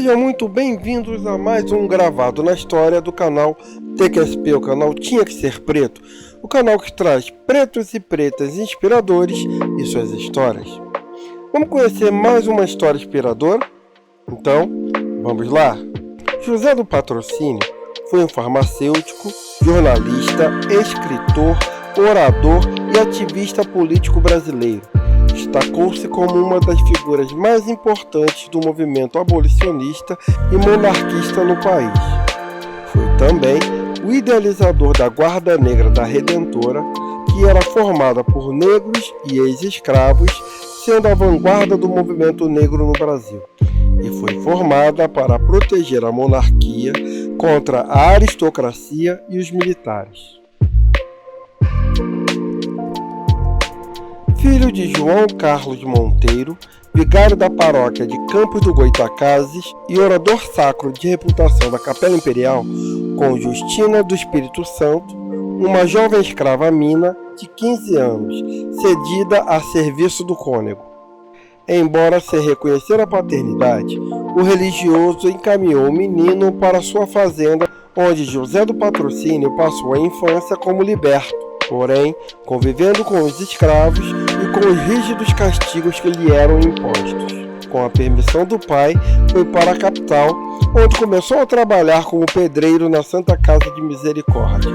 Sejam muito bem-vindos a mais um Gravado na História do canal TQSP, o canal Tinha Que Ser Preto, o canal que traz pretos e pretas inspiradores e suas histórias. Vamos conhecer mais uma história inspiradora? Então, vamos lá! José do Patrocínio foi um farmacêutico, jornalista, escritor, orador e ativista político brasileiro. Destacou-se como uma das figuras mais importantes do movimento abolicionista e monarquista no país. Foi também o idealizador da Guarda Negra da Redentora, que era formada por negros e ex-escravos, sendo a vanguarda do movimento negro no Brasil, e foi formada para proteger a monarquia contra a aristocracia e os militares. Filho de João Carlos Monteiro, vigário da paróquia de Campos do Goytacazes e orador sacro de reputação da Capela Imperial, com Justina do Espírito Santo, uma jovem escrava mina de 15 anos, cedida a serviço do cônego. Embora se reconhecer a paternidade, o religioso encaminhou o menino para sua fazenda, onde José do Patrocínio passou a infância como liberto, porém convivendo com os escravos e com os rígidos castigos que lhe eram impostos. Com a permissão do pai, foi para a capital, onde começou a trabalhar como pedreiro na Santa Casa de Misericórdia.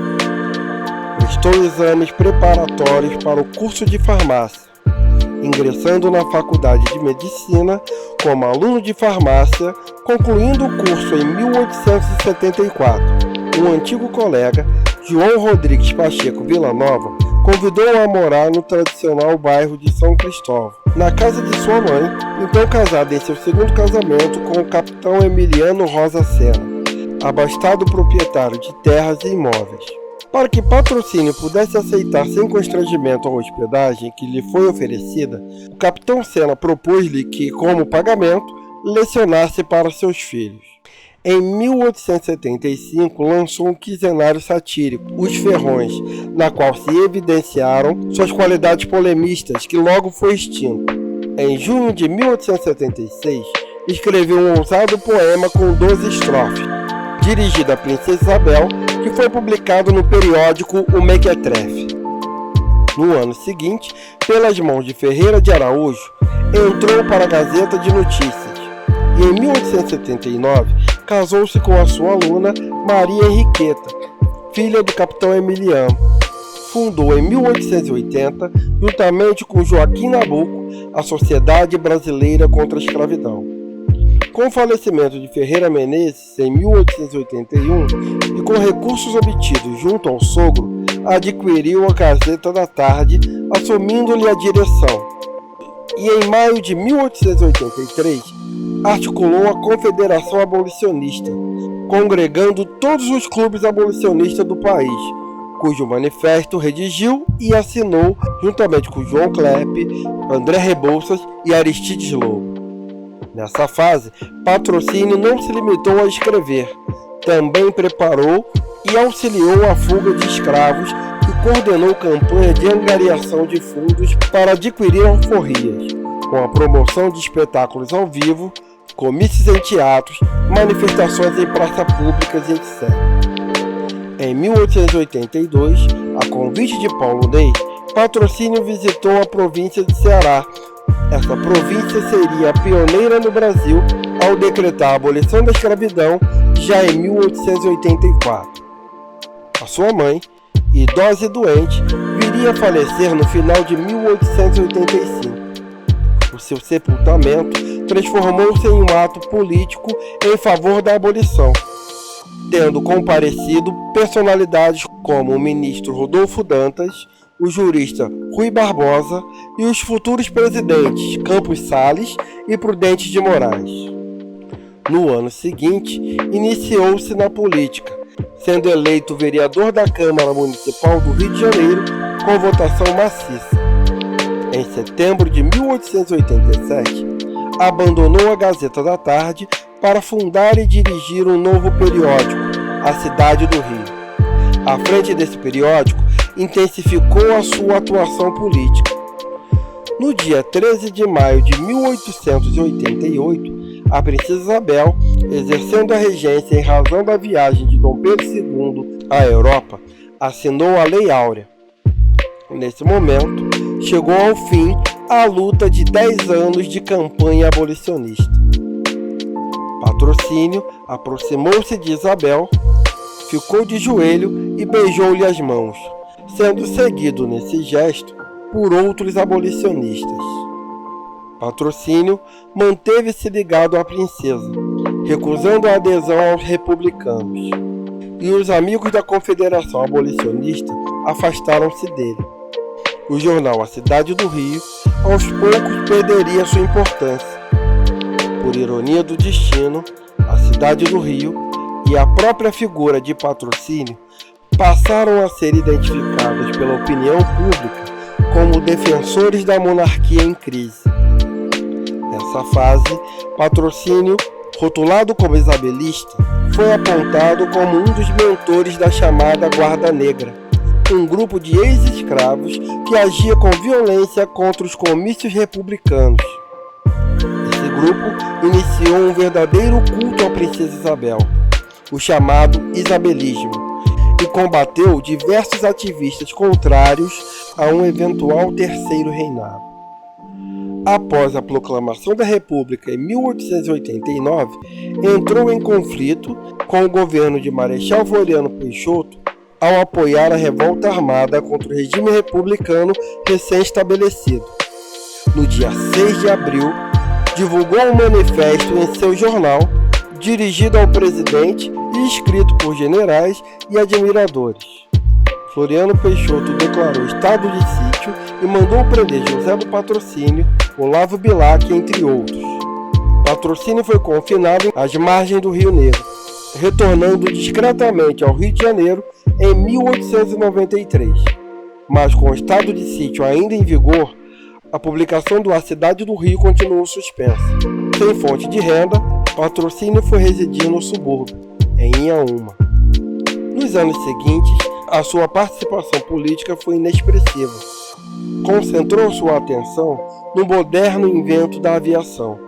Prestou exames preparatórios para o curso de farmácia, ingressando na Faculdade de Medicina como aluno de farmácia, concluindo o curso em 1874. Um antigo colega, João Rodrigues Pacheco Villanova, convidou-o a morar no tradicional bairro de São Cristóvão, na casa de sua mãe, então casada em seu segundo casamento com o capitão Emiliano Rosa Sena, abastado proprietário de terras e imóveis. Para que Patrocínio pudesse aceitar sem constrangimento a hospedagem que lhe foi oferecida, o capitão Sena propôs-lhe que, como pagamento, lecionasse para seus filhos. Em 1875, lançou um quinzenário satírico, Os Ferrões, na qual se evidenciaram suas qualidades polemistas, que logo foi extinto. Em junho de 1876, escreveu um ousado poema com 12 estrofes, dirigido à Princesa Isabel, que foi publicado no periódico O Mequetrefe. No ano seguinte, pelas mãos de Ferreira de Araújo, entrou para a Gazeta de Notícias. E em 1879, casou-se com a sua aluna Maria Henriqueta, filha do capitão Emiliano. Fundou em 1880, juntamente com Joaquim Nabuco, a Sociedade Brasileira contra a Escravidão. Com o falecimento de Ferreira Menezes em 1881 e com recursos obtidos junto ao sogro, adquiriu a Gazeta da Tarde, assumindo-lhe a direção. E em maio de 1883, articulou a Confederação Abolicionista, congregando todos os clubes abolicionistas do país, cujo manifesto redigiu e assinou juntamente com João Klepe, André Rebouças e Aristides Lobo. Nessa fase, Patrocínio não se limitou a escrever, também preparou e auxiliou a fuga de escravos e coordenou campanha de angariação de fundos para adquirir alforrias, com a promoção de espetáculos ao vivo, comícios em teatros, manifestações em praças públicas, etc. Em 1882, a convite de Paulo Ney, Patrocínio visitou a província de Ceará. Essa província seria a pioneira no Brasil ao decretar a abolição da escravidão já em 1884. A sua mãe, idosa e doente, viria a falecer no final de 1885. O seu sepultamento transformou-se em um ato político em favor da abolição, tendo comparecido personalidades como o ministro Rodolfo Dantas, o jurista Rui Barbosa e os futuros presidentes Campos Salles e Prudente de Moraes. No ano seguinte, iniciou-se na política, sendo eleito vereador da Câmara Municipal do Rio de Janeiro com votação maciça. Em setembro de 1887, abandonou a Gazeta da Tarde para fundar e dirigir um novo periódico, A Cidade do Rio. À frente desse periódico, intensificou a sua atuação política. No dia 13 de maio de 1888, a princesa Isabel, exercendo a regência em razão da viagem de Dom Pedro II à Europa, assinou a Lei Áurea. Nesse momento, chegou ao fim a luta de 10 anos de campanha abolicionista. Patrocínio aproximou-se de Isabel, ficou de joelho e beijou-lhe as mãos, sendo seguido nesse gesto por outros abolicionistas. Patrocínio manteve-se ligado à princesa, recusando a adesão aos republicanos, e os amigos da Confederação Abolicionista afastaram-se dele. O jornal A Cidade do Rio, aos poucos, perderia sua importância. Por ironia do destino, a Cidade do Rio e a própria figura de Patrocínio passaram a ser identificadas pela opinião pública como defensores da monarquia em crise. Nessa fase, Patrocínio, rotulado como isabelista, foi apontado como um dos mentores da chamada Guarda Negra, um grupo de ex-escravos que agia com violência contra os comícios republicanos. Esse grupo iniciou um verdadeiro culto à princesa Isabel, o chamado isabelismo, e combateu diversos ativistas contrários a um eventual terceiro reinado. Após a proclamação da República em 1889, entrou em conflito com o governo de Marechal Floriano Peixoto ao apoiar a revolta armada contra o regime republicano recém-estabelecido. No dia 6 de abril, divulgou um manifesto em seu jornal, dirigido ao presidente e escrito por generais e admiradores. Floriano Peixoto declarou estado de sítio e mandou prender José do Patrocínio, Olavo Bilac, entre outros. Patrocínio foi confinado às margens do Rio Negro, retornando discretamente ao Rio de Janeiro em 1893. Mas com o estado de sítio ainda em vigor, a publicação do A Cidade do Rio continuou suspensa. Sem fonte de renda, Patrocínio foi residir no subúrbio, em Inhaúma. Nos anos seguintes, a sua participação política foi inexpressiva. Concentrou sua atenção no moderno invento da aviação.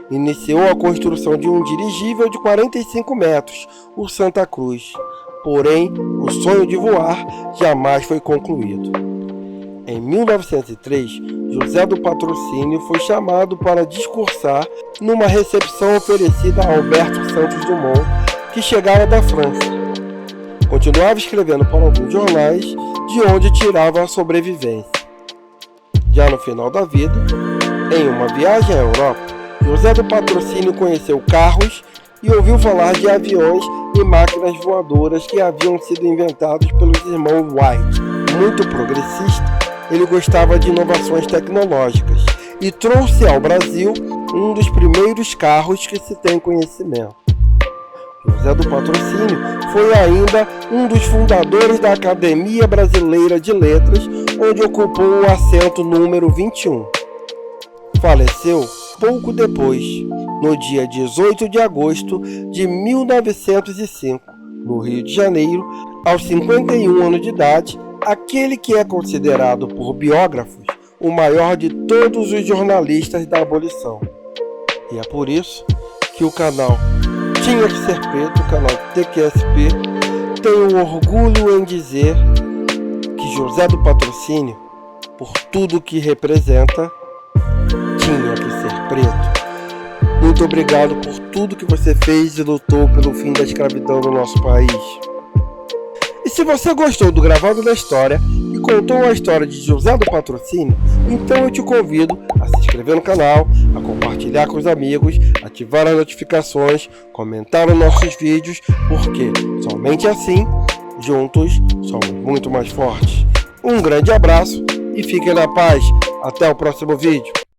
Iniciou a construção de um dirigível de 45 metros, o Santa Cruz. Porém, o sonho de voar jamais foi concluído. Em 1903, José do Patrocínio foi chamado para discursar numa recepção oferecida a Alberto Santos Dumont, que chegara da França. Continuava escrevendo para alguns jornais, de onde tirava a sobrevivência. Já no final da vida, em uma viagem à Europa, José do Patrocínio conheceu carros e ouviu falar de aviões e máquinas voadoras que haviam sido inventados pelos irmãos Wright. Muito progressista, ele gostava de inovações tecnológicas e trouxe ao Brasil um dos primeiros carros que se tem conhecimento. José do Patrocínio foi ainda um dos fundadores da Academia Brasileira de Letras, onde ocupou o assento número 21. Faleceu pouco depois, no dia 18 de agosto de 1905, no Rio de Janeiro, aos 51 anos de idade, aquele que é considerado por biógrafos o maior de todos os jornalistas da abolição. E é por isso que o canal Tinha que Ser Preto, o canal TQSP, tem o orgulho em dizer que José do Patrocínio, por tudo que representa, tinha que ser preto. Muito obrigado por tudo que você fez e lutou pelo fim da escravidão no nosso país. E se você gostou do Gravado da História e contou a história de José do Patrocínio, então eu te convido a se inscrever no canal, a compartilhar com os amigos, ativar as notificações, comentar os nossos vídeos, porque somente assim, juntos, somos muito mais fortes. Um grande abraço e fiquem na paz. Até o próximo vídeo.